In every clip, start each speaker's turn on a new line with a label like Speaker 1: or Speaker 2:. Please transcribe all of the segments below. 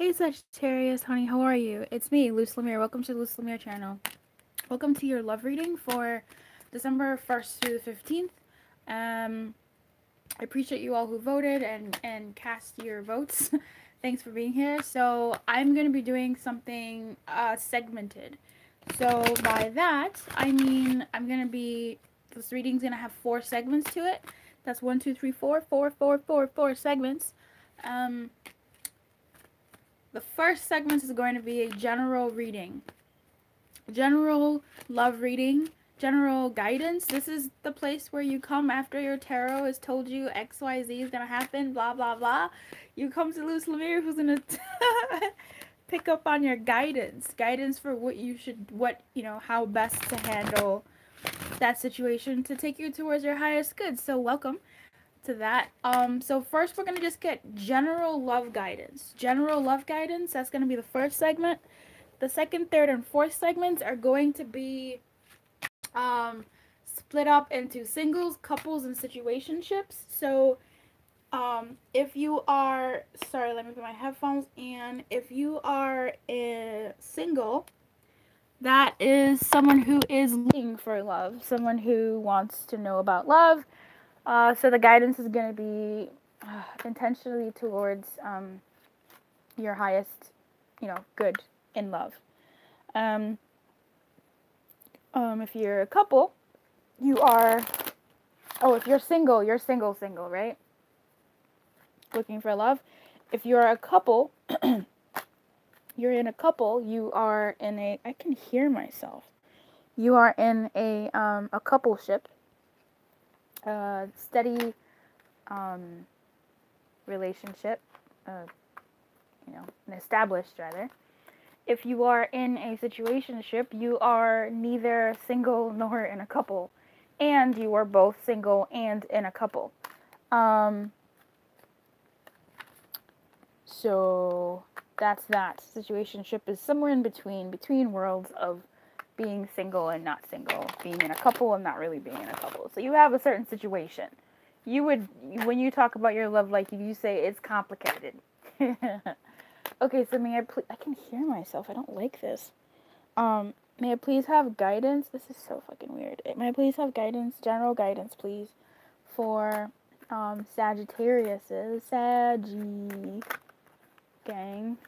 Speaker 1: Hey Sagittarius, honey, how are you? It's me, Lumiere. Welcome to the Lumiere channel. Welcome to your love reading for December 1st through the 15th. I appreciate you all who voted and cast your votes. Thanks for being here. So I'm going to be doing something segmented. So by that, I mean this reading's going to have 4 segments to it. That's 1, 2, 3, 4, 4 segments. The first segment is going to be a general reading. General love reading, general guidance. This is the place where you come after your tarot has told you XYZ is going to happen, blah, blah, blah. You come to Lumiere, who's going to pick up on your guidance. Guidance for how best to handle that situation to take you towards your highest good. So welcome to that. So first we're going to just get general love guidance. General love guidance, that's going to be the first segment. The second, third, and fourth segments are going to be split up into singles, couples, and situationships. So if you are, sorry, let me put my headphones in. If you are a single, that is someone who is looking for love, someone who wants to know about love. So the guidance is going to be intentionally towards your highest, good in love. If you're a couple, if you're single, single, right? Looking for love. If you're a couple, you're in a couple, I can hear myself. You are in a coupleship. Steady relationship, an established rather. If you are in a situationship, you are neither single nor in a couple, and you are both single and in a couple. So that's that. Situationship is somewhere in between worlds of being single and not single, being in a couple and not really being in a couple. So you have a certain situation. When you talk about your love life, you say it's complicated. Okay, so may I please, I can hear myself. I don't like this. May I please have guidance? This is so fucking weird. May I please have guidance, general guidance, please, for Sagittarius's, Saggy gang,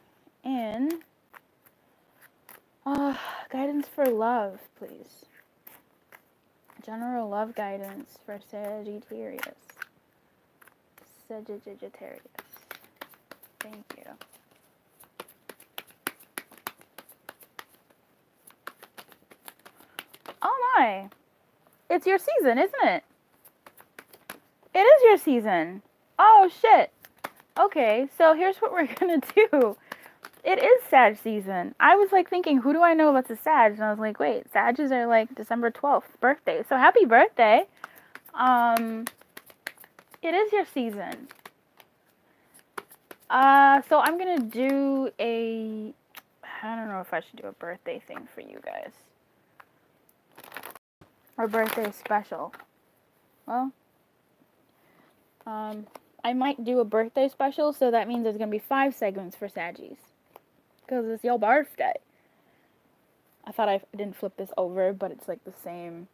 Speaker 1: in guidance for love, please. General love guidance for Sagittarius. Sagittarius. Thank you. Oh my. It's your season, isn't it? It is your season. Oh shit. Okay, so here's what we're gonna do. It is Sag season. I was like thinking, who do I know that's a Sag? And I was like, wait, Sages are like December 12th birthday. So happy birthday. It is your season. So I'm gonna do I don't know if I should do a birthday thing for you guys. Or birthday special. Well, I might do a birthday special, so that means there's gonna be 5 segments for Saggies. Because it's your birthday. I thought I didn't flip this over, but it's like the same.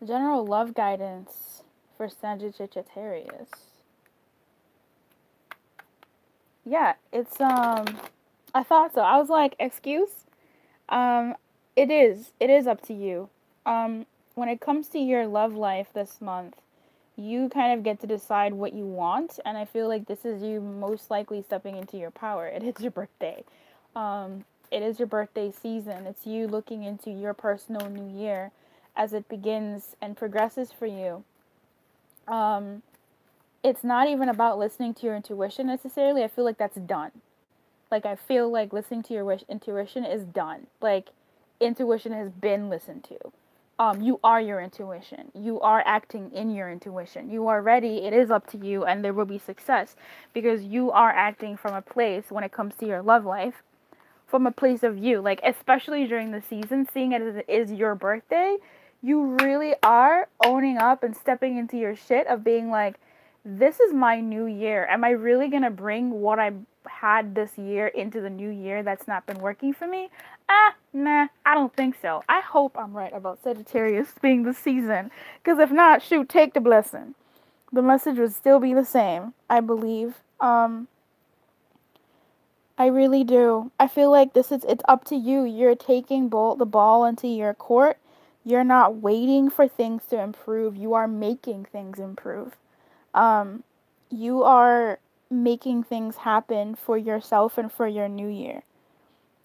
Speaker 1: General love guidance for Sagittarius. Yeah, it's, I thought so. I was like, excuse? It is up to you. When it comes to your love life this month, you kind of get to decide what you want, and I feel like this is you most likely stepping into your power. It is your birthday. It is your birthday season. It's you looking into your personal new year as it begins and progresses for you. It's not even about listening to your intuition necessarily. I feel like that's done. Like, I feel like listening to your intuition is done. Like, intuition has been listened to. You are your intuition. You are acting in your intuition. You are ready. It is up to you, and there will be success because you are acting from a place when it comes to your love life, from a place of you. Like, especially during the season, seeing it as it is your birthday, you really are owning up and stepping into your shit of being like, this is my new year. Am I really going to bring what I had this year into the new year that's not been working for me? Nah, I don't think so. I hope I'm right about Sagittarius being the season. Because if not, shoot, take the blessing. The message would still be the same, I believe. I really do. I feel like it's up to you. You're taking the ball into your court. You're not waiting for things to improve. You are making things improve. You are making things happen for yourself and for your new year.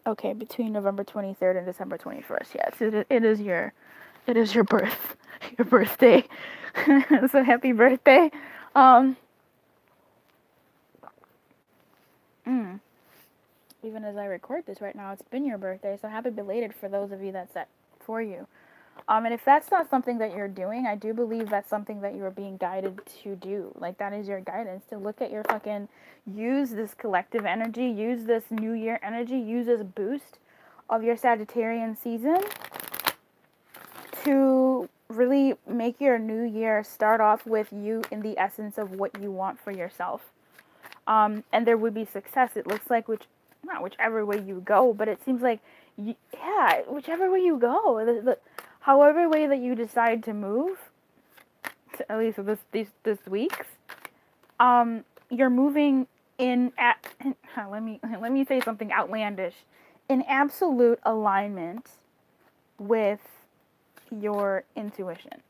Speaker 1: Okay, between November 23rd and December 21st. Yes, it is your birthday. So happy birthday. Even as I record this right now, it's been your birthday, so happy belated for those of you that's set for you. And if that's not something that you're doing, I do believe that's something that you are being guided to do. Like, that is your guidance, to look at your use this collective energy, use this new year energy, use this boost of your Sagittarian season to really make your new year start off with you in the essence of what you want for yourself. And there would be success. It looks like not whichever way you go, but it seems like, whichever way you go, however way that you decide to move, at least this week's, you're moving let me say something outlandish, in absolute alignment with your intuition.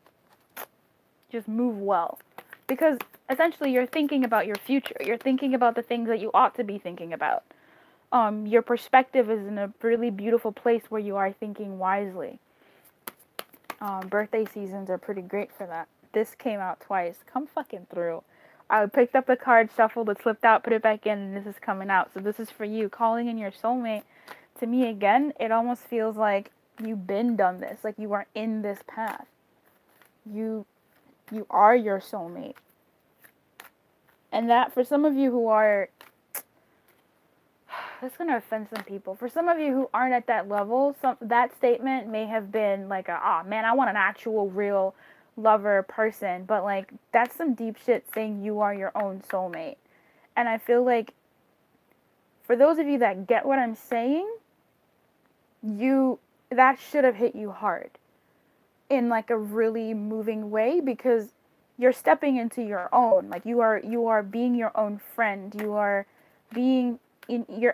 Speaker 1: Just move well, because essentially you're thinking about your future. You're thinking about the things that you ought to be thinking about. Your perspective is in a really beautiful place where you are thinking wisely. Birthday seasons are pretty great for that. This came out twice. Come fucking through. I picked up the card, shuffled it, slipped out, put it back in, and this is coming out. So this is for you. Calling in your soulmate. To me, again, it almost feels like you've been done this. Like you are in this path. You are your soulmate. And that, for some of you who are... That's going to offend some people. For some of you who aren't at that level, that statement may have been like man, I want an actual real lover person. But like, that's some deep shit, saying you are your own soulmate. And I feel like for those of you that get what I'm saying, that should have hit you hard in like a really moving way, because you're stepping into your own. Like you are being your own friend. You're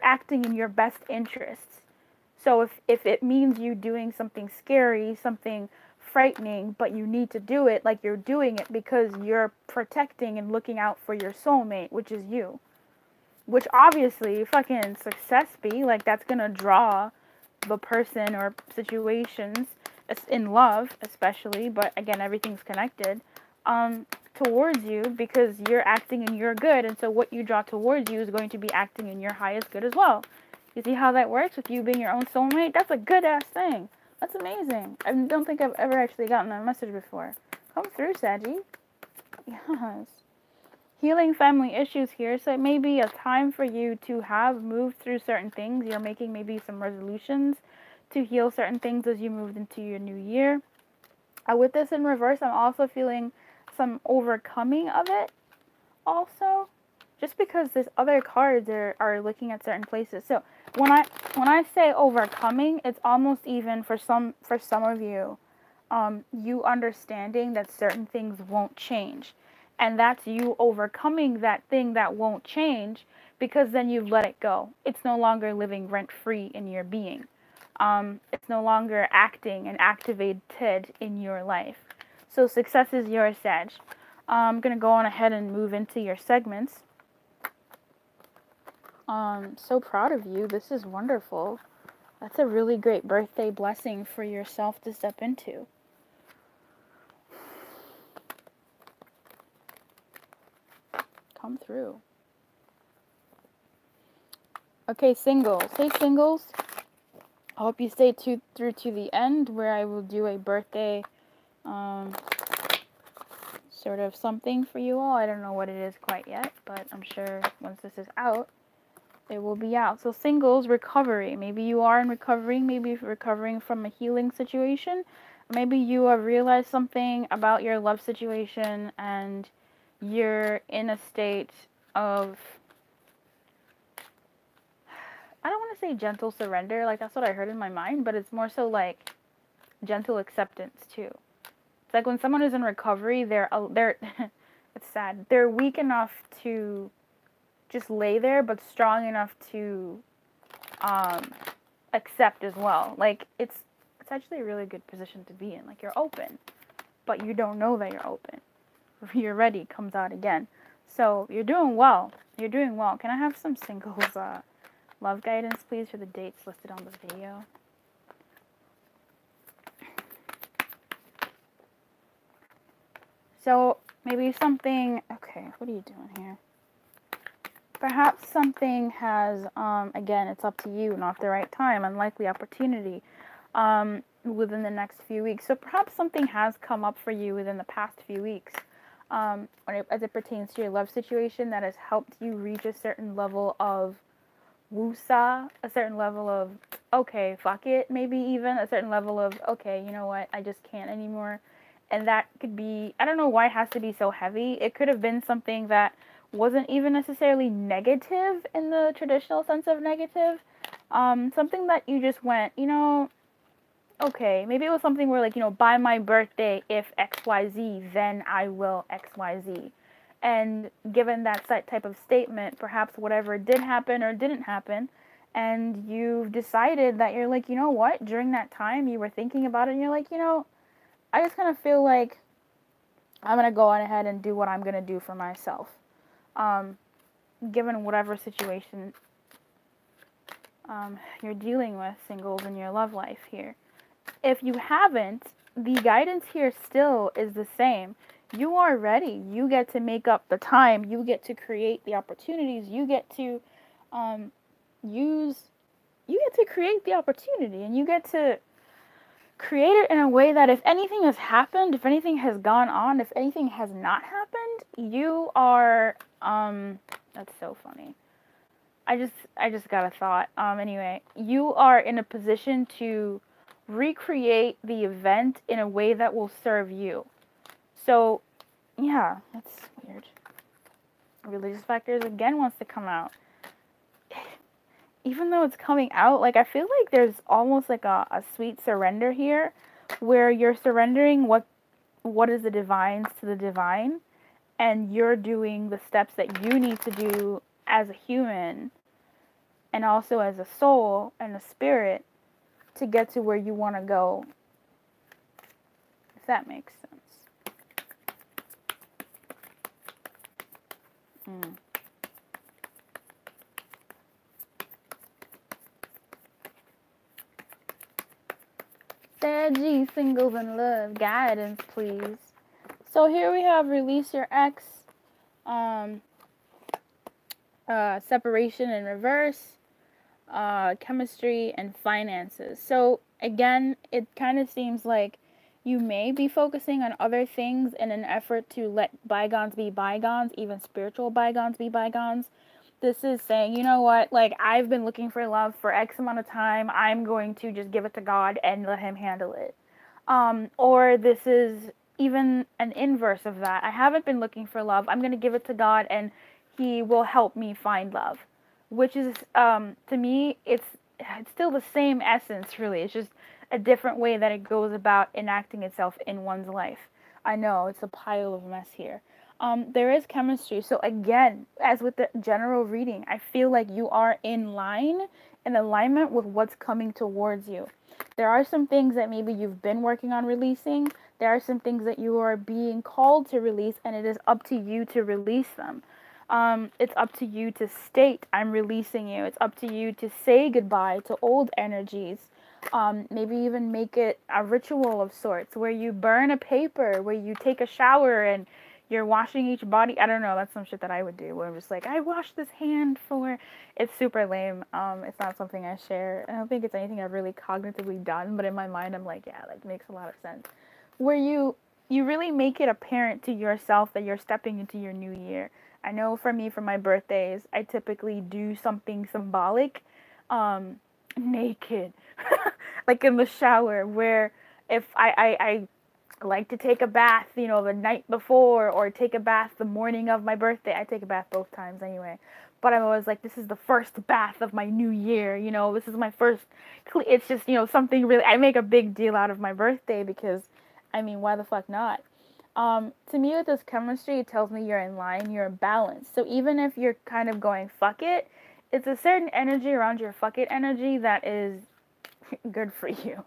Speaker 1: acting in your best interests. So if it means you doing something scary, something frightening, but you need to do it, like you're doing it because you're protecting and looking out for your soulmate, which is you. Which obviously fucking success be, like that's gonna draw the person or situations in love especially, but again, everything's connected, towards you, because you're acting in your good, and so what you draw towards you is going to be acting in your highest good as well. You see how that works with you being your own soulmate? That's a good ass thing. That's amazing. I don't think I've ever actually gotten that message before. Come through, Saggy. Yes. Healing family issues here, so it may be a time for you to have moved through certain things. You're making maybe some resolutions to heal certain things as you moved into your new year. With this in reverse, I'm also feeling some overcoming of it also, just because this other cards are looking at certain places. So when I say overcoming, it's almost even for some of you, you understanding that certain things won't change, and that's you overcoming that thing that won't change, because then you've let it go. It's no longer living rent free in your being. It's no longer acting and activated in your life. So success is yours, Sag. I'm going to go on ahead and move into your segments. So proud of you. This is wonderful. That's a really great birthday blessing for yourself to step into. Come through. Okay, singles. Hey, singles. I hope you stay through to the end, where I will do a birthday sort of something for you all. I don't know what it is quite yet, but I'm sure once this is out, it will be out. So singles, recovery. Maybe you are in recovery. Maybe you're recovering from a healing situation. Maybe you have realized something about your love situation and you're in a state of, I don't want to say gentle surrender, like that's what I heard in my mind, but it's more so like gentle acceptance too. It's like when someone is in recovery, they're it's sad. They're weak enough to just lay there, but strong enough to accept as well. Like it's actually a really good position to be in. Like you're open, but you don't know that you're open. You're ready comes out again. So you're doing well. You're doing well. Can I have some singles love guidance, please, for the dates listed on the video? So maybe something. Okay, what are you doing here? Perhaps something has, again, it's up to you, not the right time, unlikely opportunity, within the next few weeks. So perhaps something has come up for you within the past few weeks, as it pertains to your love situation, that has helped you reach a certain level of woosah, a certain level of, okay, fuck it, maybe even a certain level of, okay, you know what, I just can't anymore. And that could be, I don't know why it has to be so heavy. It could have been something that wasn't even necessarily negative in the traditional sense of negative. Something that you just went, you know, okay, maybe it was something where, like, you know, by my birthday, if XYZ, then I will XYZ. And given that type of statement, perhaps whatever did happen or didn't happen, and you've decided that you're like, you know what, during that time you were thinking about it and you're like, you know, I just kind of feel like I'm going to go on ahead and do what I'm going to do for myself. Given whatever situation you're dealing with, singles, in your love life here. If you haven't, the guidance here still is the same. You are ready. You get to make up the time. You get to create the opportunities. You get to you get to create the opportunity, and you get to create it in a way that if anything has happened, if anything has gone on, if anything has not happened, you are, that's so funny. I just got a thought. Anyway, you are in a position to recreate the event in a way that will serve you. So, yeah, that's weird. Religious factors again wants to come out. Even though it's coming out, like, I feel like there's almost like a sweet surrender here, where you're surrendering what is the divine to the divine, and you're doing the steps that you need to do as a human, and also as a soul and a spirit, to get to where you want to go, if that makes sense. Saggy, singles, and love guidance, please. So here we have release your ex, separation in reverse, chemistry, and finances. So again, it kind of seems like you may be focusing on other things in an effort to let bygones be bygones, even spiritual bygones be bygones. This is saying, you know what, like, I've been looking for love for X amount of time. I'm going to just give it to God and let him handle it. Or this is even an inverse of that. I haven't been looking for love. I'm going to give it to God and he will help me find love. Which is, to me, it's still the same essence, really. It's just a different way that it goes about enacting itself in one's life. I know, it's a pile of mess here. There is chemistry. So again, as with the general reading, I feel like you are in line, in alignment with what's coming towards you. There are some things that maybe you've been working on releasing. There are some things that you are being called to release, and it is up to you to release them. It's up to you to state, I'm releasing you. It's up to you to say goodbye to old energies. Maybe even make it a ritual of sorts, where you burn a paper, where you take a shower and you're washing each body. I don't know, that's some shit that I would do, where I'm just like, I washed this hand for... It's super lame. It's not something I share. I don't think it's anything I've really cognitively done, but in my mind, I'm like, yeah, that makes a lot of sense. Where you really make it apparent to yourself that you're stepping into your new year. I know for me, for my birthdays, I typically do something symbolic, naked, like in the shower, where if I like to take a bath, you know, the night before, or take a bath the morning of my birthday. I take a bath both times anyway. But I'm always like, this is the first bath of my new year, you know, this is my first, it's just, you know, something really, I make a big deal out of my birthday because, I mean, why the fuck not? To me, with this chemistry, it tells me you're in line, you're in balance. So even if you're kind of going fuck it, it's a certain energy around your fuck it energy that is good for you.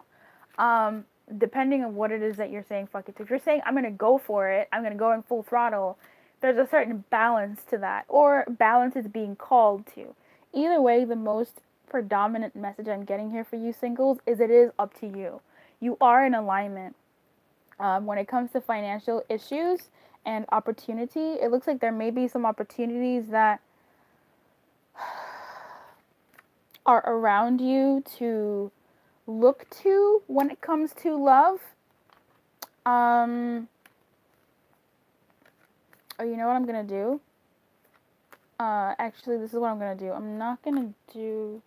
Speaker 1: Depending on what it is that you're saying fuck it to. If you're saying I'm gonna go for it, I'm gonna go in full throttle, there's a certain balance to that, or balance is being called to. Either way, the most predominant message I'm getting here for you singles is it is up to you. You are in alignment. When it comes to financial issues and opportunity, it looks like there may be some opportunities that are around you to look to when it comes to love. Oh, you know what I'm gonna do? Actually, this is what I'm gonna do. I'm not gonna do.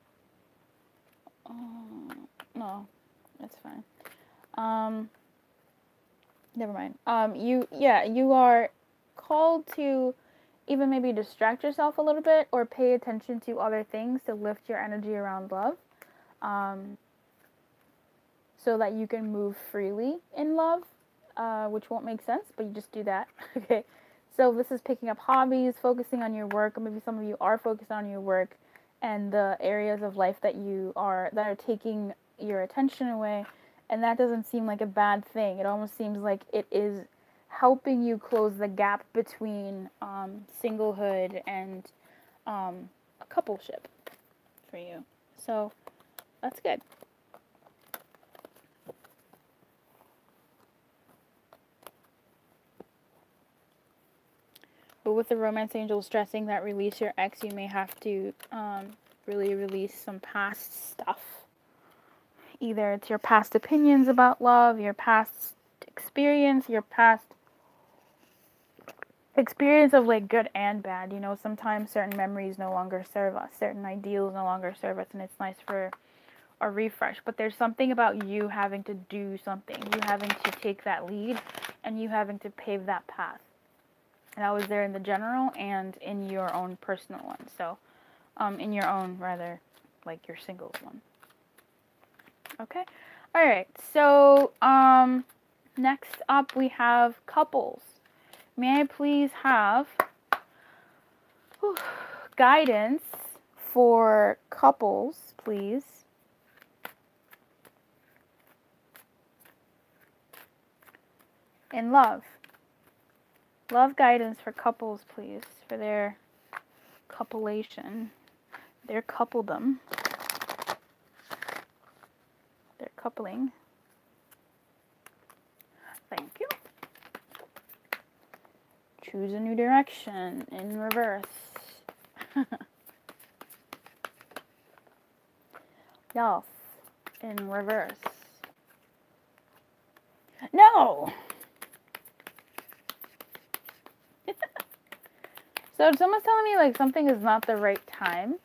Speaker 1: No, that's fine. Never mind. You are called to even maybe distract yourself a little bit or pay attention to other things to lift your energy around love. So that you can move freely in love, which won't make sense, but you just do that. Okay. So this is picking up hobbies, focusing on your work, or maybe some of you are focused on your work and the areas of life that are taking your attention away. And that doesn't seem like a bad thing. It almost seems like it is helping you close the gap between singlehood and a coupleship for you. So that's good. But with the romance angel stressing that release your ex, you may have to really release some past stuff. Either it's your past opinions about love, your past experience, your past experience of like good and bad. You know, sometimes certain memories no longer serve us, certain ideals no longer serve us, and it's nice for a refresh. But there's something about you having to do something, you having to take that lead, and you having to pave that path. And I was there in the general and in your own personal one. So, in your own, rather, like your singles one. Okay? Alright, so, next up we have couples. May I please have guidance for couples, please? In love. Love guidance for couples, please, for their coupulation, their coupledom, their coupling. Thank you. Choose a new direction in reverse. Yes, in reverse. No! So someone's telling me like something is not the right time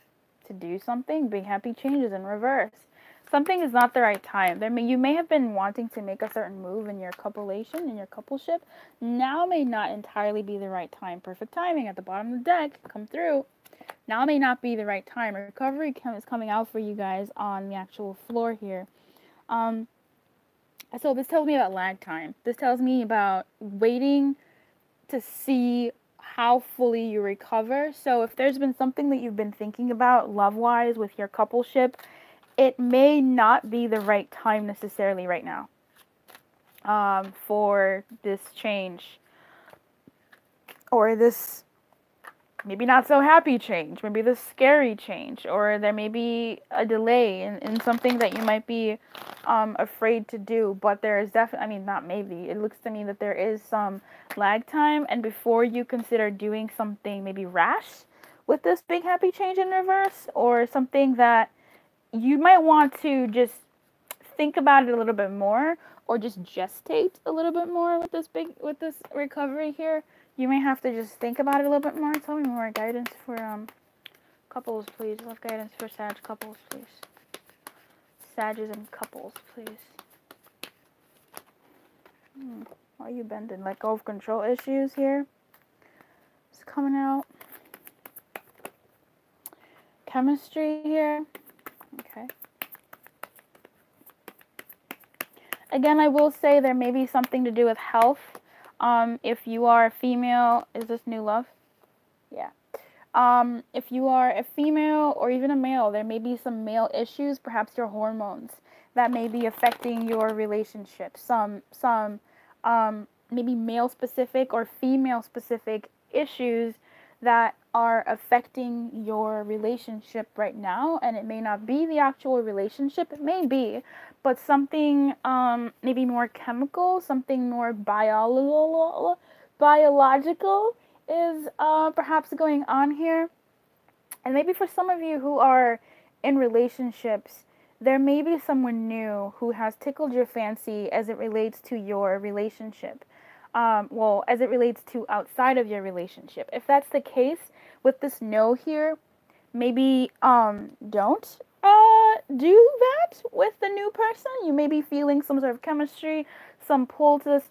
Speaker 1: to do something. Big happy changes in reverse. Something is not the right time. You may have been wanting to make a certain move in your coupulation, in your coupleship. Now may not entirely be the right time. Perfect timing at the bottom of the deck. Come through. Now may not be the right time. Recovery is coming out for you guys on the actual floor here. So this tells me about lag time. This tells me about waiting to see how fully you recover. So if there's been something that you've been thinking about love-wise with your coupleship, it may not be the right time necessarily right now for this change. Or this maybe not so happy change, maybe this scary change, or there may be a delay in something that you might be afraid to do, but there is definitely, I mean, not maybe, it looks to me that there is some lag time, and before you consider doing something maybe rash with this big happy change in reverse, or something that you might want to just think about it a little bit more, or just gestate a little bit more with this recovery here. You may have to just think about it a little bit more. Tell me more guidance for couples, please. Love guidance for Sag couples, please. Sages and couples, please. Why are you bending? Let go of control issues here. It's coming out. Chemistry here. Okay. Again, I will say there may be something to do with health. If you are a female, is this new love? Yeah. If you are a female or even a male, there may be some male issues, perhaps your hormones, that may be affecting your relationship. Some maybe male specific or female specific issues that are affecting your relationship right now, and it may not be the actual relationship, it may be, but something maybe more chemical, something more biological is perhaps going on here. And maybe for some of you who are in relationships, there may be someone new who has tickled your fancy as it relates to your relationship. Well, as it relates to outside of your relationship. If that's the case with this no here, maybe don't do that with the new person. You may be feeling some sort of chemistry, some pull to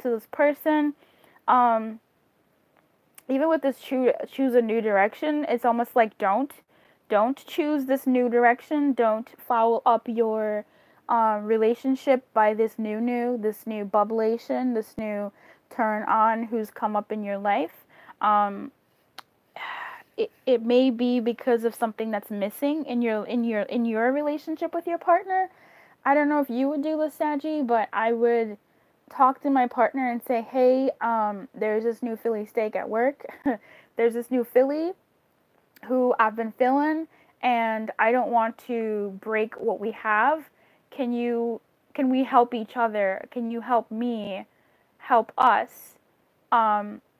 Speaker 1: this person. Even with this choose a new direction, it's almost like don't choose this new direction. Don't follow up your relationship by this new bublation, this new turn on who's come up in your life. It may be because of something that's missing in your relationship with your partner. I don't know if you would do this, Saggy, but I would talk to my partner and say, hey, there's this new Philly steak at work. There's this new Philly who I've been feeling, and I don't want to break what we have. Can we help each other? Can you help me help us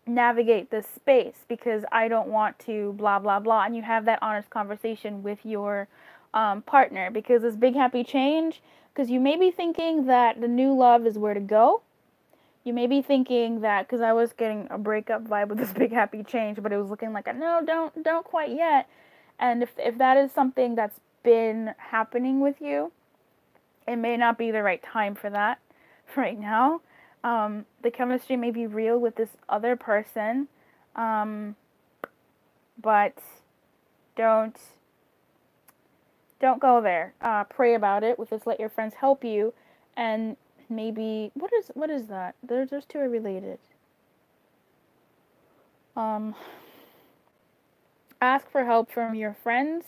Speaker 1: navigate this space? Because I don't want to blah, blah, blah. And you have that honest conversation with your partner, because this big happy change, because you may be thinking that the new love is where to go. You may be thinking that, because I was getting a breakup vibe with this big happy change, but it was looking like a no, don't quite yet. And if that is something that's been happening with you, it may not be the right time for that right now. The chemistry may be real with this other person, but don't go there. Pray about it with this. Let your friends help you, and maybe what is that? Those two are related. Ask for help from your friends.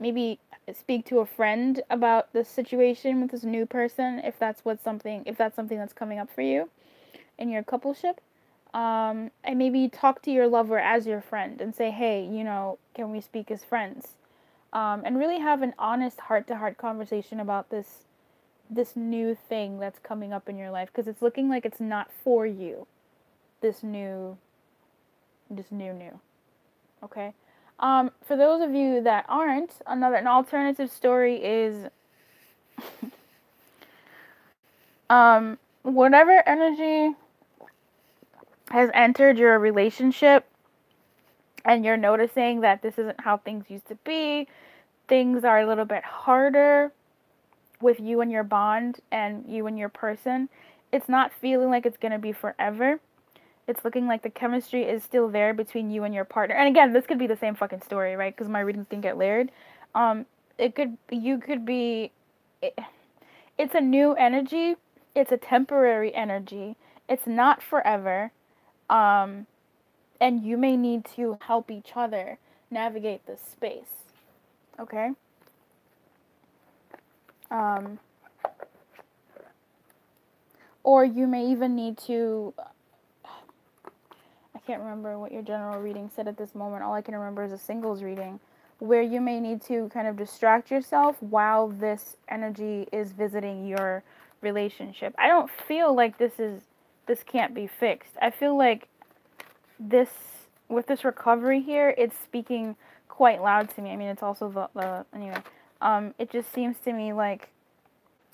Speaker 1: Maybe speak to a friend about the situation with this new person if that's something that's coming up for you in your coupleship. And maybe talk to your lover as your friend and say, hey, can we speak as friends? And really have an honest heart-to-heart conversation about this new thing that's coming up in your life, because it's looking like it's not for you. This new. Okay. For those of you that aren't, an alternative story is whatever energy has entered your relationship and you're noticing that this isn't how things used to be, things are a little bit harder with you and your bond and you and your person. It's not feeling like it's going to be forever. It's looking like the chemistry is still there between you and your partner. And again, this could be the same fucking story, right? Because my readings can get layered. It's a new energy. It's a temporary energy. It's not forever. And you may need to help each other navigate this space. Okay? Or you may even need to... I can't remember what your general reading said at this moment. All I can remember is a singles reading, where you may need to kind of distract yourself while this energy is visiting your relationship. I don't feel like this can't be fixed. I feel like with this recovery here, it's speaking quite loud to me. I mean, it's also anyway. It just seems to me like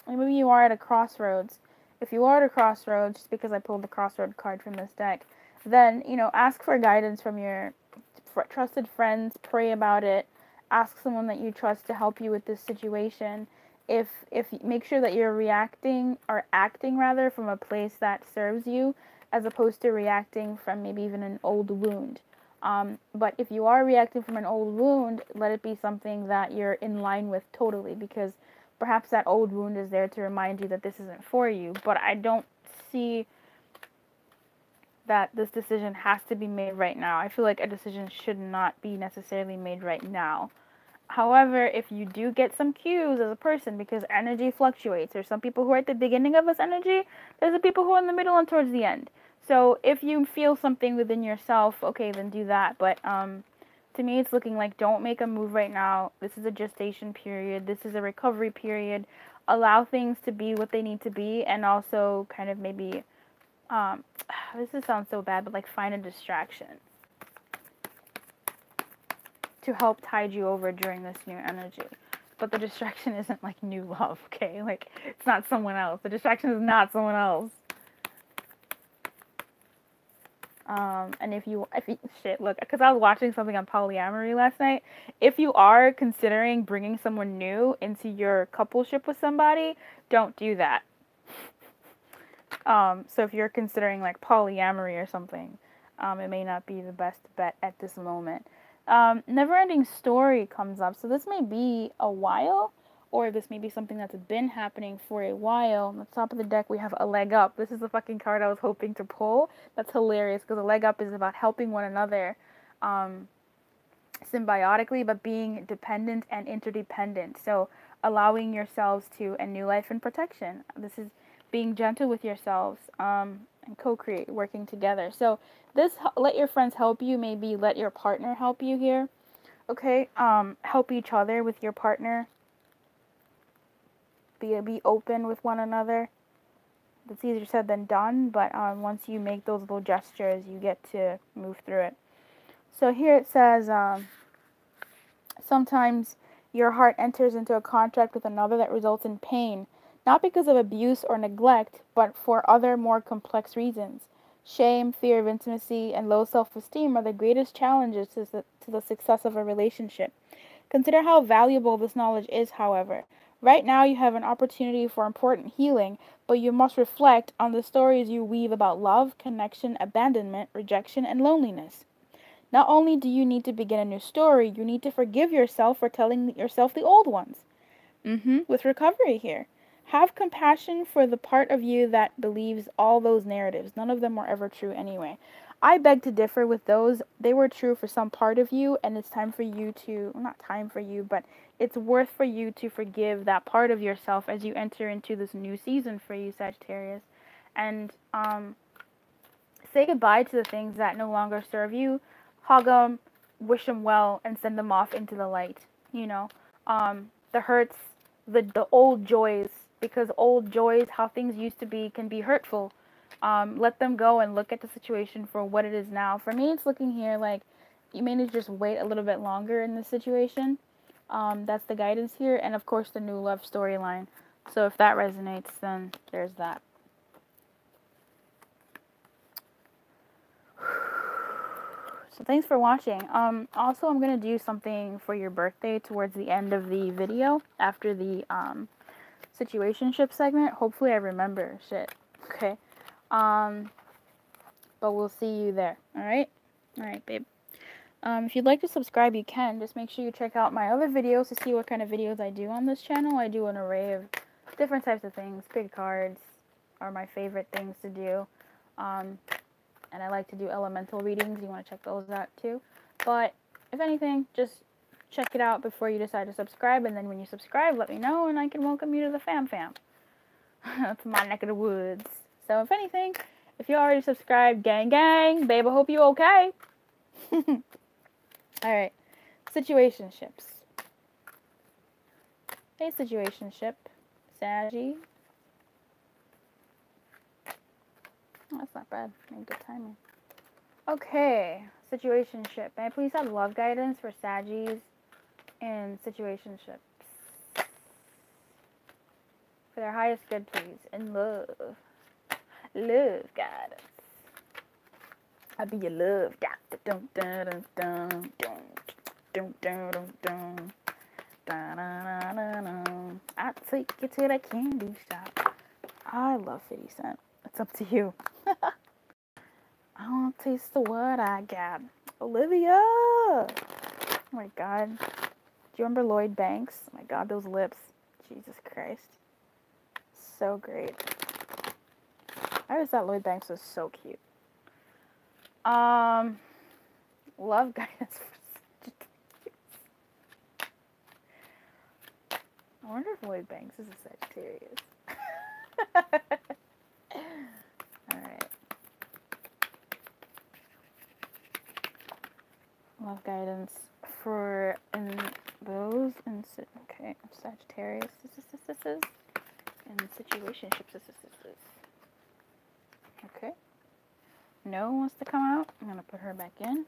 Speaker 1: maybe you are at a crossroads. If you are at a crossroads, just because I pulled the crossroad card from this deck, then, ask for guidance from your trusted friends, pray about it, ask someone that you trust to help you with this situation, if make sure that you're reacting or acting rather from a place that serves you, as opposed to reacting from maybe even an old wound. But if you are reacting from an old wound, let it be something that you're in line with totally, because perhaps that old wound is there to remind you that this isn't for you. But I don't see that this decision has to be made right now. I feel like a decision should not be necessarily made right now. However, if you do get some cues as a person, because energy fluctuates, there's some people who are at the beginning of this energy, there's the people who are in the middle and towards the end. So if you feel something within yourself, okay, then do that. But to me, it's looking like don't make a move right now. This is a gestation period. This is a recovery period. Allow things to be what they need to be, and also kind of maybe, sounds so bad, but like find a distraction to help tide you over during this new energy. But the distraction isn't like new love, okay? Like, it's not someone else. The distraction is not someone else. And if you shit, look, because I was watching something on polyamory last night. If you are considering bringing someone new into your coupleship with somebody, don't do that. So if you're considering like polyamory or something, it may not be the best bet at this moment. Never-ending story comes up. So this may be a while, or this may be something that's been happening for a while. On the top of the deck, we have a leg up. This is the fucking card I was hoping to pull. That's hilarious, because a leg up is about helping one another symbiotically, but being dependent and interdependent. So allowing yourselves to a new life and protection. This is being gentle with yourselves and co-create, working together. So this, let your friends help you, maybe let your partner help you here. Okay, help each other with your partner. Be open with one another. That's easier said than done, but once you make those little gestures, you get to move through it. So here it says, sometimes your heart enters into a contract with another that results in pain, not because of abuse or neglect, but for other more complex reasons. Shame, fear of intimacy, and low self-esteem are the greatest challenges to the success of a relationship. Consider how valuable this knowledge is, however. Right now you have an opportunity for important healing, but you must reflect on the stories you weave about love, connection, abandonment, rejection, and loneliness. Not only do you need to begin a new story, you need to forgive yourself for telling yourself the old ones. With recovery here. Have compassion for the part of you that believes all those narratives. None of them were ever true anyway. I beg to differ with those. They were true for some part of you, and it's time for you to, well, not time for you, but it's worth for you to forgive that part of yourself as you enter into this new season for you, Sagittarius. And say goodbye to the things that no longer serve you. Hug them, wish them well, and send them off into the light. You know, the hurts, the old joys, because old joys, how things used to be, can be hurtful. Let them go and look at the situation for what it is now. For me, it's looking here like you may need to just wait a little bit longer in this situation. That's the guidance here. And of course, the new love storyline. So if that resonates, then there's that. So thanks for watching. Also, I'm going to do something for your birthday towards the end of the video after the Situationship segment. Hopefully I remember shit. Okay. But we'll see you there. Alright? Alright, babe. If you'd like to subscribe, you can. Just make sure you check out my other videos to see what kind of videos I do on this channel. I do an array of different types of things. Big cards are my favorite things to do. And I like to do elemental readings. You want to check those out too. But if anything, just check it out before you decide to subscribe. And then when you subscribe, let me know and I can welcome you to the fam. That's my neck of the woods. So if anything, if you already subscribed, gang, babe, I hope you okay. Alright. Situationships. Hey, situationship. Saggy. Oh, that's not bad. Maybe good timing. Okay, situationship. May I please have love guidance for Saggies and situationships? For their highest good, please. And love. Love guidance. I'll be your love guide. Dun, dun, dun, dun, dun, dun, dun, dun, dun. Da-na-na-na-na. I'll take you to the candy shop. I love 50 Cent. It's up to you. I want to taste the what I got. Olivia! Oh my god. Do you remember Lloyd Banks? Oh my god, those lips. Jesus Christ. So great. I always thought Lloyd Banks was so cute. Love guidance for Sagittarius. I wonder if Lloyd Banks is a Sagittarius. Alright. Love guidance for those and okay, Sagittarius. This is and situationships. Okay. No wants to come out. I'm gonna put her back in.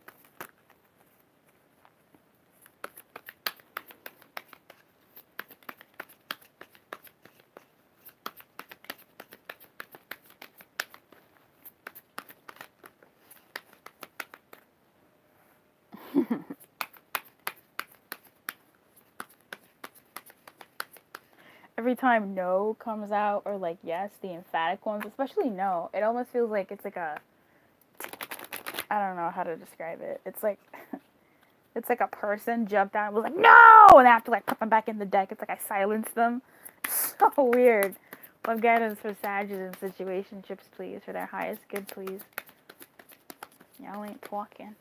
Speaker 1: Every time no comes out, or like yes, the emphatic ones, especially no, it almost feels like it's like a, I don't know how to describe it. It's like it's like a person jumped out and was like no, and I have to like put them back in the deck. It's like I silenced them. So weird. Love guidance for Sagittarius and situationships, please, for their highest good, please. Y'all ain't talking.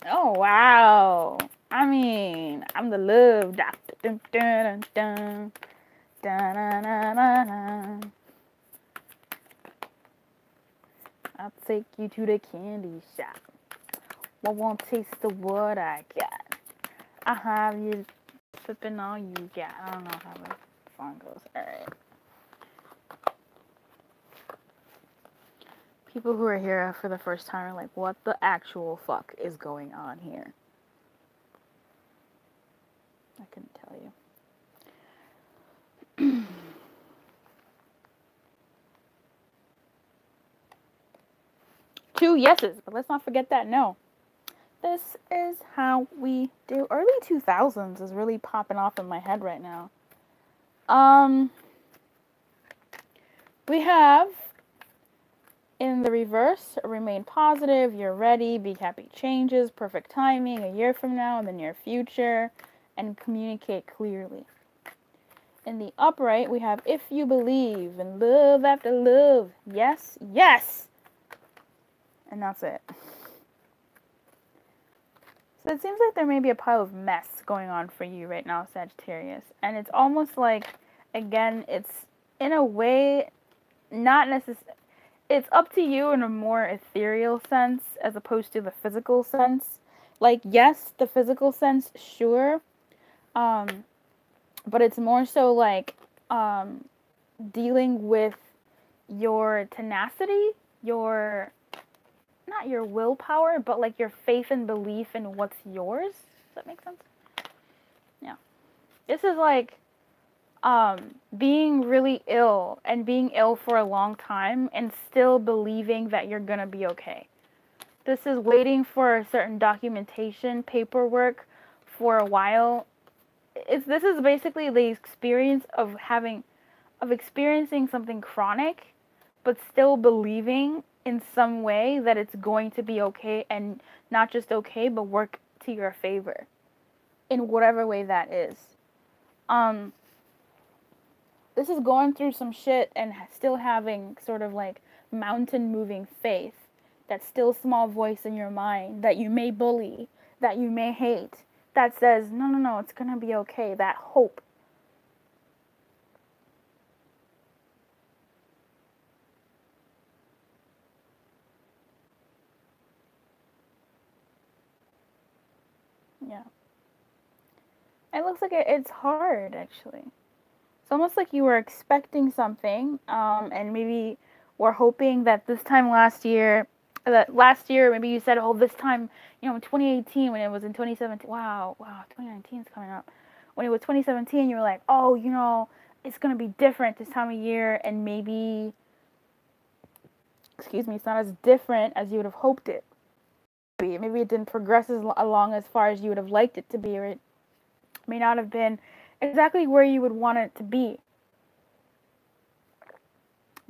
Speaker 1: Oh wow. I mean, I'm the love doctor. Dun, dun, dun, dun, dun, dun, dun, dun. I'll take you to the candy shop. I won't taste the what I got. I'll have you flipping all you got. I don't know how the song goes. Alright. People who are here for the first time are like, what the actual fuck is going on here? I couldn't tell you. Two yeses, but let's not forget that no. This is how we do. Early 2000s is really popping off in my head right now. We have in the reverse, remain positive, you're ready, be happy changes, perfect timing, a year from now, in the near future, and communicate clearly. In the upright, we have if you believe in love after love, yes, yes! And that's it. So it seems like there may be a pile of mess going on for you right now, Sagittarius. And it's almost like, again, it's in a way not necessarily, it's up to you in a more ethereal sense as opposed to the physical sense. Like, yes, the physical sense, sure. But it's more so like dealing with your tenacity, your, not your willpower, but like your faith and belief in what's yours. Does that make sense? Yeah. This is like being really ill and being ill for a long time and still believing that you're gonna be okay. This is waiting for a certain documentation, paperwork for a while. This is basically the experience of experiencing something chronic, but still believing in some way that it's going to be okay, and not just okay, but work to your favor in whatever way that is. This is going through some shit and still having sort of like mountain moving faith, that still small voice in your mind that you may bully, that you may hate, that says, no, no, no, it's gonna be okay, that hope. Yeah. It looks like it's hard, actually. It's almost like you were expecting something, and maybe were hoping that this time last year, maybe you said, oh, this time, in 2018, when it was in 2017, wow, 2019 is coming up. When it was 2017, you were like, oh, it's going to be different this time of year, and maybe, it's not as different as you would have hoped it. be. Maybe it didn't progress along as far as you would have liked it to be, or it may not have been exactly where you would want it to be.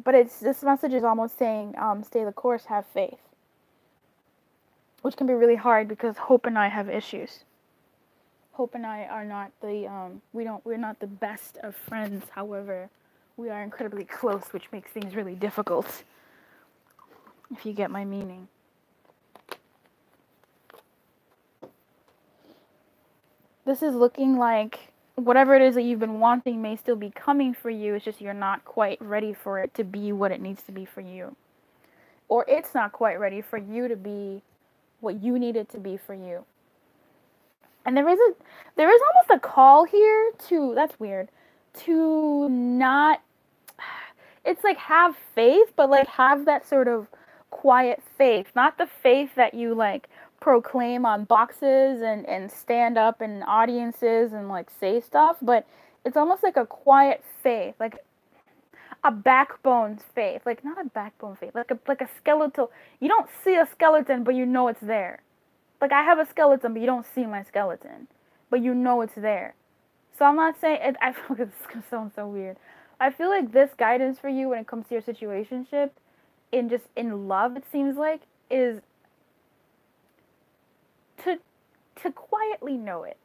Speaker 1: But this message is almost saying, stay the course, have faith. Which can be really hard because Hope and I have issues. Hope and I are not we're not the best of friends. However, we are incredibly close, which makes things really difficult. If you get my meaning. This is looking like whatever it is that you've been wanting may still be coming for you. It's just you're not quite ready for it to be what it needs to be for you. Or it's not quite ready for you to be what you need it to be for you. And there is almost a call here to, that's weird, to not, it's like have faith, but like have that sort of quiet faith. Not the faith that you like proclaim on boxes and stand up in audiences and like say stuff, but it's almost like a quiet faith, like a backbone faith, like not a backbone faith, like a skeletal. You don't see a skeleton, but you know it's there. Like I have a skeleton, but you don't see my skeleton, but you know it's there. So I'm not saying it. I feel like this is gonna sound so weird. I feel like this guidance for you when it comes to your situationship, in love, it seems like, is to quietly know it,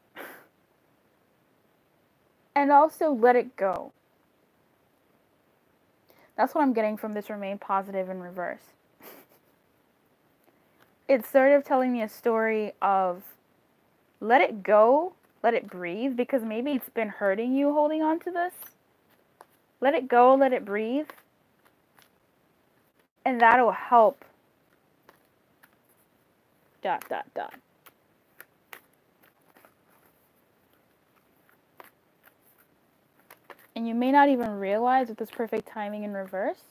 Speaker 1: and also let it go. That's what I'm getting from this remain positive in reverse. It's sort of telling me a story of let it go, let it breathe, because maybe it's been hurting you holding on to this. Let it go, let it breathe. And that'll help. ... And you may not even realize with this perfect timing in reverse,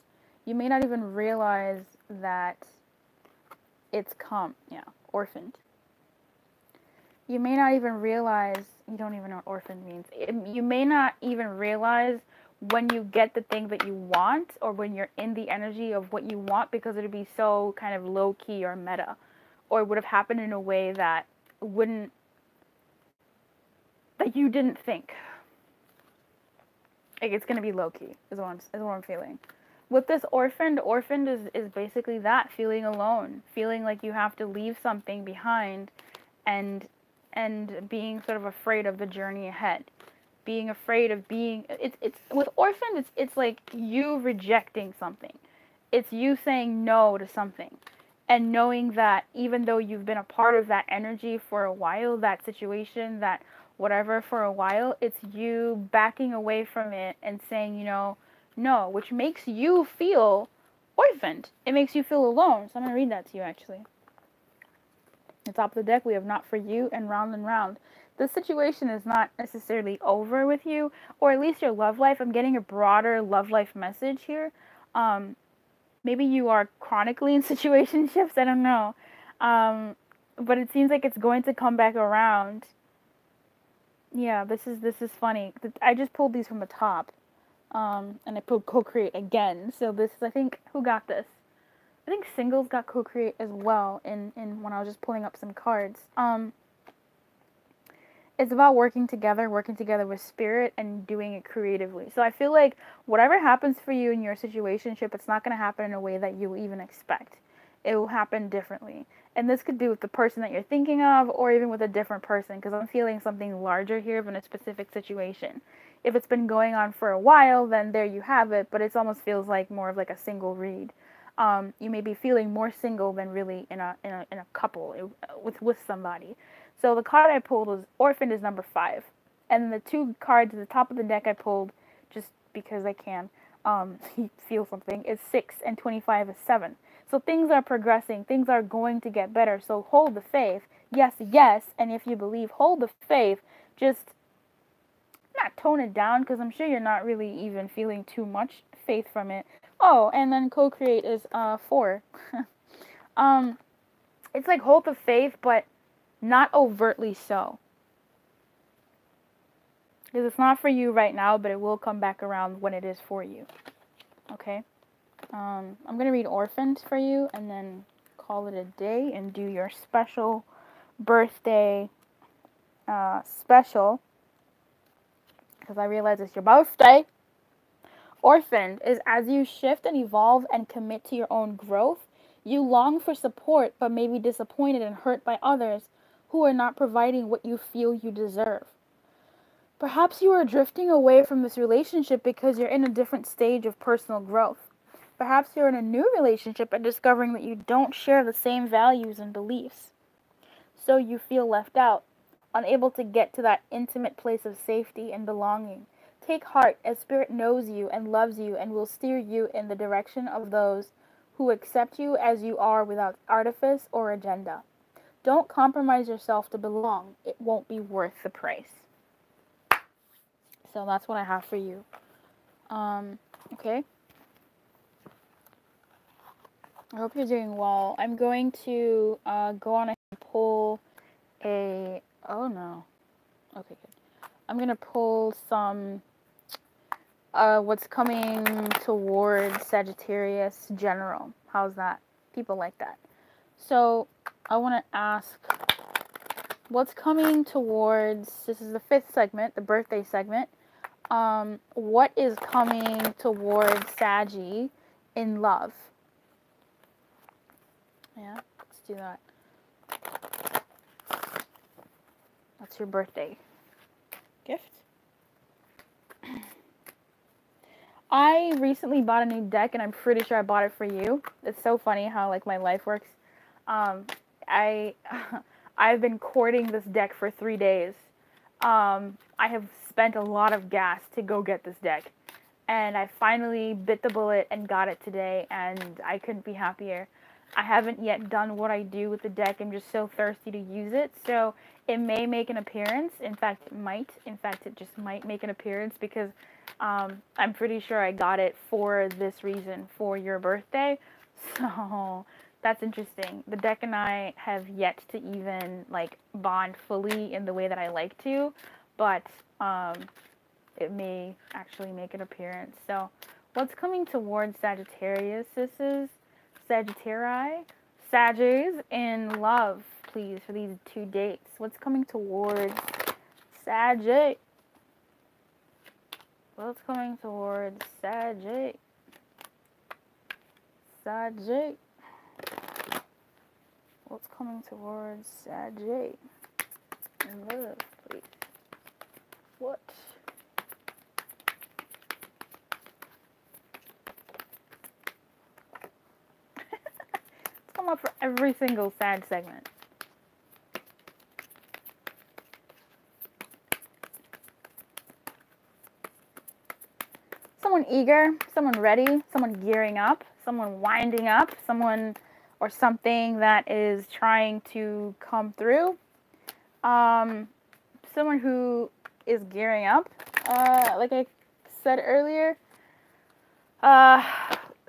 Speaker 1: you may not even realize that it's orphaned. You may not even realize, you don't even know what orphaned means. You may not even realize when you get the thing that you want, or when you're in the energy of what you want, because it would be so kind of low-key or meta, or it would have happened in a way that you didn't think. Like, it's going to be low-key, is what I'm feeling. With this orphaned is basically that, feeling alone, feeling like you have to leave something behind, and being sort of afraid of the journey ahead. Being afraid of being, it's with orphaned, it's like you rejecting something. It's you saying no to something. And knowing that even though you've been a part of that energy for a while, that situation, that whatever for a while, it's you backing away from it and saying, no, which makes you feel orphaned. It makes you feel alone. So I'm going to read that to you, actually. At the top of the deck, we have not for you and round. The situation is not necessarily over with you, or at least your love life. I'm getting a broader love life message here. Maybe you are chronically in situationships, I don't know. But it seems like it's going to come back around. Yeah, this is funny. I just pulled these from the top. And I pulled co-create again. So this is, I think, who got this? I think singles got co-create as well in when I was just pulling up some cards. It's about working together with spirit and doing it creatively. So I feel like whatever happens for you in your situationship, it's not going to happen in a way that you even expect. It will happen differently. And this could be with the person that you're thinking of, or even with a different person, because I'm feeling something larger here than a specific situation. If it's been going on for a while, then there you have it, but it almost feels like more of like a single read. You may be feeling more single than really in a couple with somebody. So the card I pulled was Orphaned is number 5. And the 2 cards at the top of the deck I pulled, just because I can, feel something, is 6, and 25 is 7. So things are progressing. Things are going to get better. So hold the faith. Yes. And if you believe, hold the faith. Just not tone it down, because I'm sure you're not really even feeling too much faith from it. Oh, and then co-create is 4. It's like hold the faith, but not overtly so. Because it's not for you right now, but it will come back around when it is for you. Okay? I'm going to read Orphaned for you, and then call it a day and do your special birthday special, because I realize it's your birthday. Orphaned is as you shift and evolve and commit to your own growth, you long for support but may be disappointed and hurt by others who are not providing what you feel you deserve. Perhaps you are drifting away from this relationship because you're in a different stage of personal growth. Perhaps you're in a new relationship and discovering that you don't share the same values and beliefs. So you feel left out, unable to get to that intimate place of safety and belonging. Take heart, as Spirit knows you and loves you and will steer you in the direction of those who accept you as you are without artifice or agenda. Don't compromise yourself to belong. It won't be worth the price. So that's what I have for you. Okay. I hope you're doing well. I'm going to go on and pull a... Oh, no. Okay, good. I'm going to pull some... what's coming towards Sagittarius general. How's that? People like that. So, I want to ask, what's coming towards, this is the 5th segment, the birthday segment. What is coming towards Saggy in love? Yeah, let's do that. That's your birthday gift. I recently bought a new deck, and I'm pretty sure I bought it for you. It's so funny how, like, my life works. I've been courting this deck for 3 days. I have spent a lot of gas to go get this deck, and I finally bit the bullet and got it today, and I couldn't be happier. I haven't yet done what I do with the deck. I'm just so thirsty to use it, so it may make an appearance. In fact, it might. In fact, it just might make an appearance because I'm pretty sure I got it for this reason, for your birthday. So that's interesting. The deck and I have yet to even, like, bond fully in the way that I like to, but it may actually make an appearance. So what's coming towards Sagittarius? This is Sagittarii. Saggies in love, please, for these 2 dates. What's coming towards Saggy? What's coming towards Saggy? Saggy. What's coming towards Saggy in love, please? What? Come up for every single sad segment. Someone eager, someone ready, someone gearing up, someone winding up, someone or something that is trying to come through. Someone who is gearing up, like I said earlier.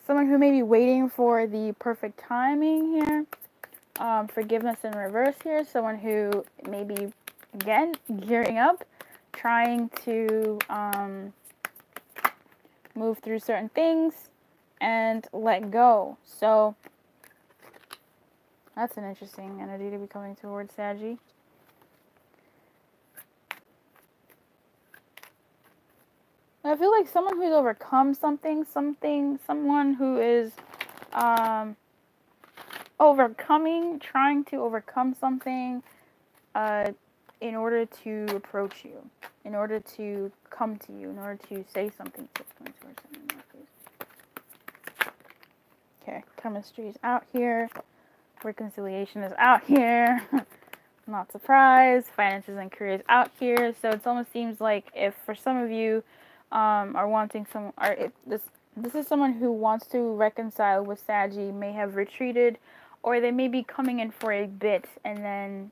Speaker 1: Someone who may be waiting for the perfect timing here. Forgiveness in reverse here. Someone who may be, again, gearing up, trying to move through certain things and let go. So that's an interesting energy to be coming towards Saggy. I feel like someone who's overcome something, someone who is trying to overcome something in order to approach you, in order to come to you, in order to say something. Okay, chemistry is out here. Reconciliation is out here. Not surprised. Finances and careers out here. So it almost seems like if for some of you are wanting some, or if this is someone who wants to reconcile with Saggy, may have retreated, or they may be coming in for a bit and then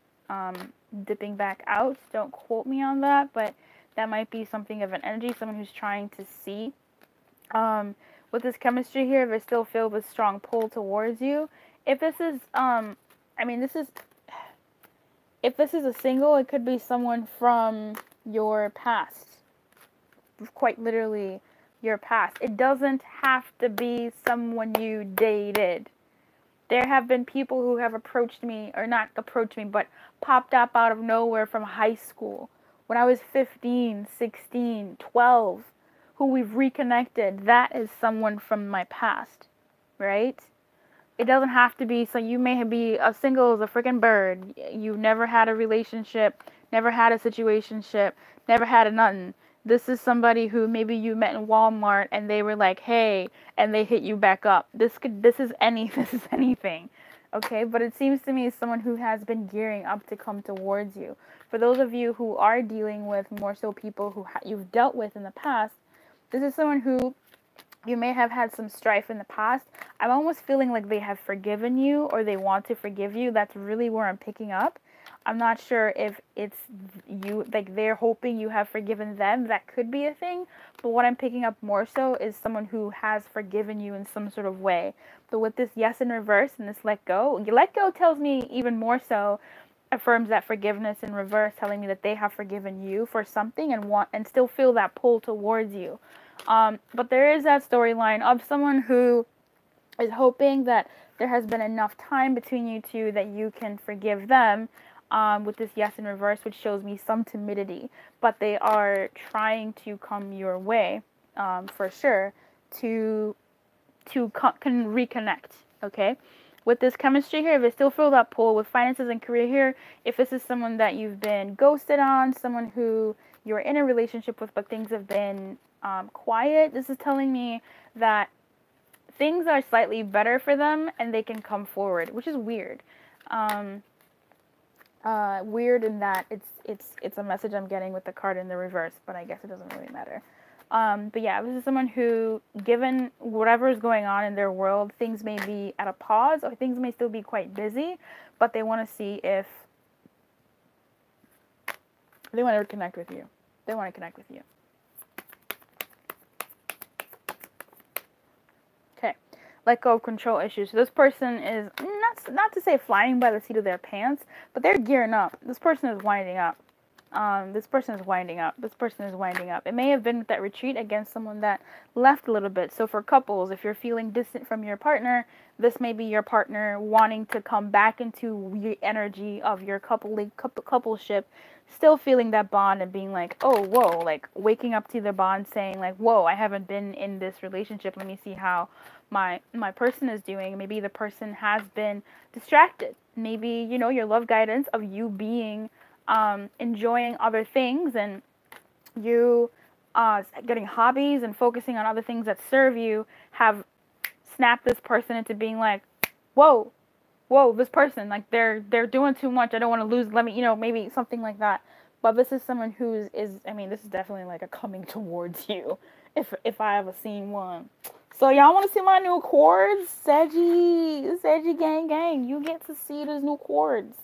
Speaker 1: dipping back out. Don't quote me on that, but that might be something of an energy, someone who's trying to see. With this chemistry here, they're still filled with strong pull towards you. If this is, if this is a single, it could be someone from your past. Quite literally, your past. It doesn't have to be someone you dated. There have been people who have approached me, or not approached me, but popped up out of nowhere from high school when I was 15, 16, 12, who we've reconnected. That is someone from my past, right? It doesn't have to be, so you may be as single as a freaking bird. You never had a relationship, never had a situationship, never had a nothing. This is somebody who maybe you met in Walmart and they were like, "Hey," and they hit you back up. This is this is anything. Okay, but it seems to me as someone who has been gearing up to come towards you. For those of you who are dealing with more so people who you've dealt with in the past, this is someone who you may have had some strife in the past. I'm almost feeling like they have forgiven you or they want to forgive you. That's really where I'm picking up. I'm not sure if it's you, like they're hoping you have forgiven them. That could be a thing. But what I'm picking up more so is someone who has forgiven you in some sort of way. But with this yes in reverse and this let go tells me even more so, affirms that forgiveness in reverse, telling me that they have forgiven you for something and want and still feel that pull towards you. But there is that storyline of someone who is hoping that there has been enough time between you two that you can forgive them, with this yes in reverse, which shows me some timidity. But they are trying to come your way, for sure, to can reconnect, okay? With this chemistry here, if they still feel that pull with finances and career here, if this is someone that you've been ghosted on, someone who you're in a relationship with but things have been quiet, this is telling me that things are slightly better for them and they can come forward, which is weird. Weird in that it's a message I'm getting with the card in the reverse, but I guess it doesn't really matter. But yeah, this is someone who, given whatever is going on in their world, things may be at a pause or things may still be quite busy, but they want to see if they want to connect with you. They want to connect with you. Okay, let go of control issues. So this person is not to say flying by the seat of their pants, but they're gearing up. This person is winding up. This person is winding up. This person is winding up. It may have been that retreat against someone that left a little bit. So for couples, if you're feeling distant from your partner, this may be your partner wanting to come back into the energy of your coupleship, still feeling that bond and being like, oh, whoa, like waking up to the bond saying like, whoa, I haven't been in this relationship. Let me see how my person is doing. Maybe the person has been distracted. Maybe, you know, your love guidance of you being enjoying other things and you getting hobbies and focusing on other things that serve you have snapped this person into being like, whoa, this person, like they're doing too much. I don't want to lose. Let me, you know, maybe something like that. But this is someone who I mean, this is definitely like a coming towards you, if I ever seen one. So y'all want to see my new chords? Saggy gang, you get to see those new chords.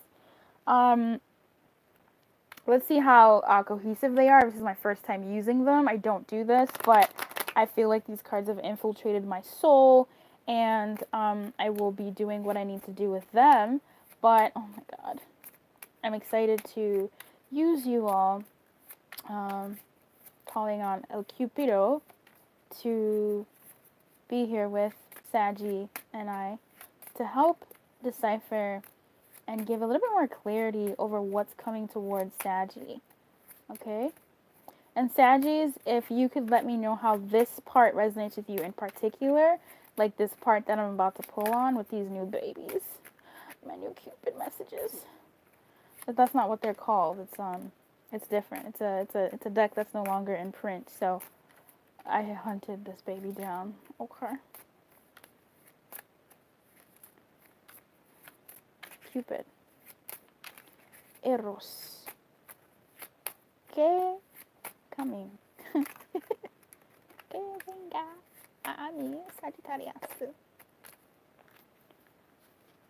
Speaker 1: Let's see how cohesive they are. This is my first time using them. I don't do this, but I feel like these cards have infiltrated my soul, and I will be doing what I need to do with them. But, oh my god, I'm excited to use you all, calling on El Cupido to be here with Saggy and I to help decipher and give a little bit more clarity over what's coming towards Saggy, okay? And Saggies, if you could let me know how this part resonates with you in particular, like this part that I'm about to pull on with these new babies, my new Cupid messages. But that's not what they're called. It's different. It's a deck that's no longer in print. So I hunted this baby down. Okay. Cupid. Eros. Que coming. Que venga a mi Sagittarius.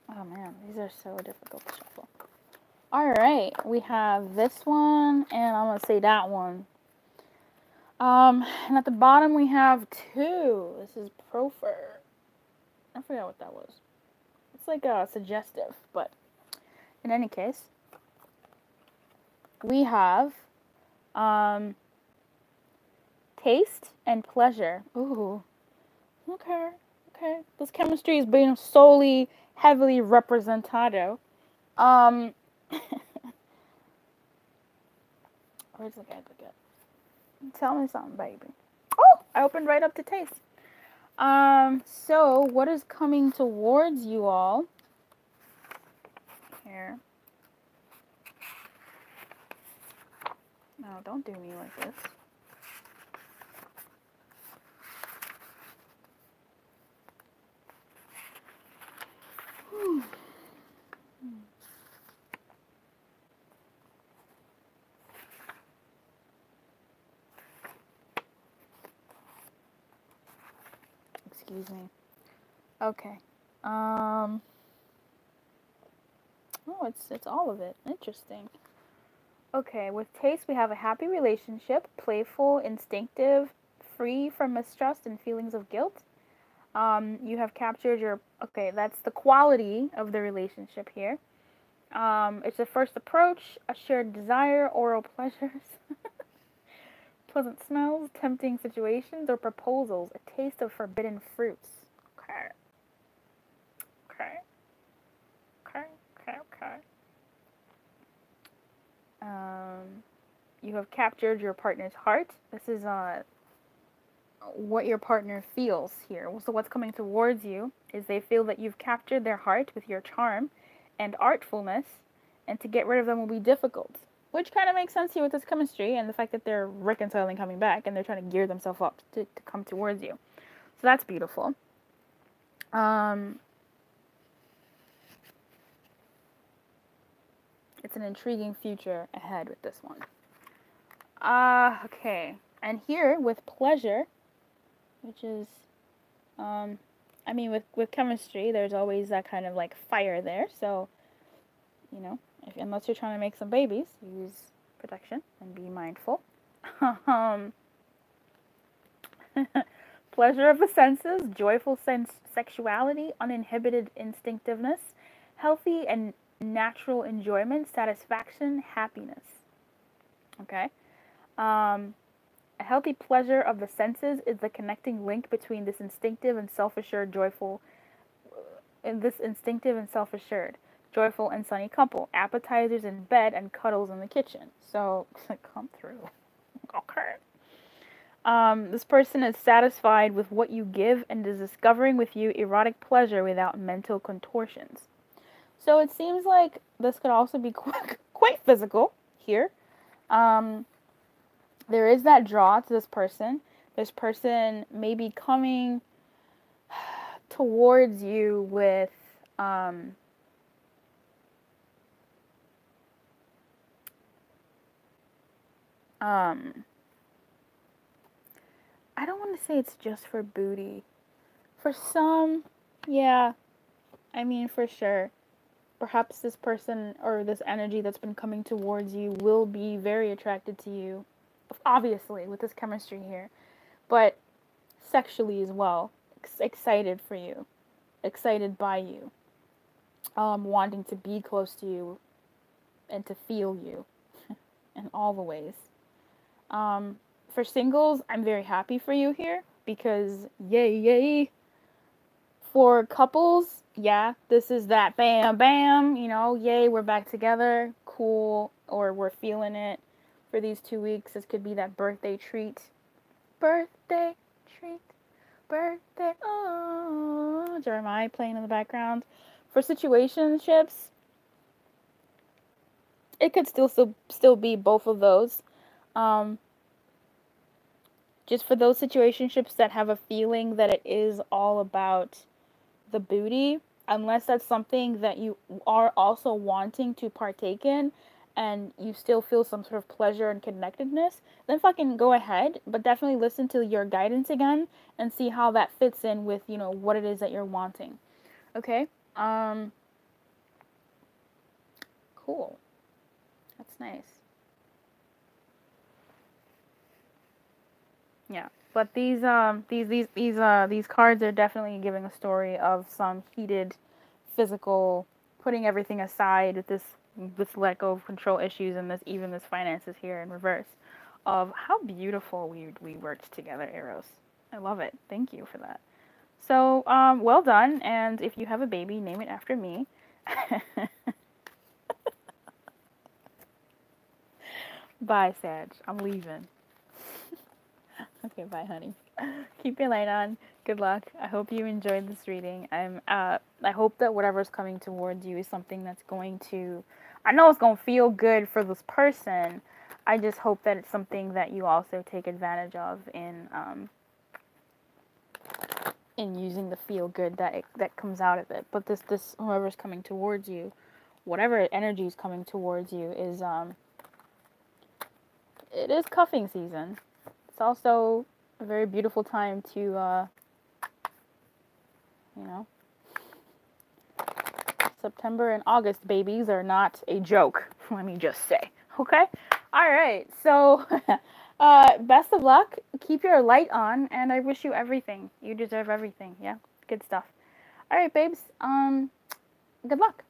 Speaker 1: Oh man, these are so difficult to shuffle. Alright, we have this one, and I'm going to say that one. And at the bottom we have two. This is Profer. I forgot what that was. It's like suggestive, but in any case, we have taste and pleasure. Ooh, okay. Okay. This chemistry is being solely, heavily representado. Um, where's the guy? Tell me something, baby. Oh, I opened right up to taste. So what is coming towards you all? Here. No, don't do me like this. Excuse me. Okay. Oh, it's all of it. Interesting. Okay, with taste we have a happy relationship, playful, instinctive, free from mistrust and feelings of guilt. You have captured your, okay, that's the quality of the relationship here. It's a first approach, a shared desire, oral pleasures, pleasant smells, tempting situations, or proposals, a taste of forbidden fruits. Okay. Okay. Okay. Okay. Okay. You have captured your partner's heart. This is what your partner feels here. So what's coming towards you is they feel that you've captured their heart with your charm and artfulness, and to get rid of them will be difficult. Which kind of makes sense here with this chemistry and the fact that they're reconciling, coming back, and they're trying to gear themselves up to come towards you. So that's beautiful. It's an intriguing future ahead with this one. Okay. And here with pleasure, which is, I mean, with chemistry, there's always that kind of like fire there. So, you know, unless you're trying to make some babies, use protection and be mindful. Pleasure of the senses, joyful sexuality, uninhibited instinctiveness, healthy and natural enjoyment, satisfaction, happiness. Okay. A healthy pleasure of the senses is the connecting link between this instinctive and self-assured, joyful and sunny couple. Appetizers in bed and cuddles in the kitchen. So, come through. Okay. This person is satisfied with what you give and is discovering with you erotic pleasure without mental contortions. So it seems like this could also be quite physical here. There is that draw to this person. This person may be coming towards you with I don't want to say it's just for booty. For some, yeah, I mean, for sure. Perhaps this person or this energy that's been coming towards you will be very attracted to you, obviously, with this chemistry here, but sexually as well. Excited for you, excited by you, wanting to be close to you and to feel you in all the ways. For singles, I'm very happy for you here because yay, yay. For couples, yeah, this is that bam, bam, you know, yay, we're back together, cool, or we're feeling it for these 2 weeks. This could be that birthday treat. Birthday treat, birthday, oh, Jeremiah playing in the background. For situationships, it could still be both of those. Just for those situationships that have a feeling that it is all about the booty, unless that's something that you are also wanting to partake in and you still feel some sort of pleasure and connectedness, then fucking go ahead, but definitely listen to your guidance again and see how that fits in with, you know, what it is that you're wanting. Okay? Cool. That's nice. Yeah. But these cards are definitely giving a story of some heated physical, putting everything aside with this let go of control issues and this finances here in reverse, of how beautiful we worked together, Eros. I love it. Thank you for that. So, well done. And if you have a baby, name it after me. Bye, Sag. I'm leaving. Okay, bye, honey. Keep your light on. Good luck. I hope you enjoyed this reading. I hope that whatever's coming towards you is something that's going to, I know it's going to feel good for this person. I just hope that it's something that you also take advantage of in using the feel good that comes out of it. But this whoever's coming towards you, whatever energy is coming towards you is it is cuffing season. It's also a very beautiful time to you know, September and August babies are not a joke, let me just say. Okay? Alright, so best of luck. Keep your light on, and I wish you everything. You deserve everything, yeah? Good stuff. Alright, babes. Good luck.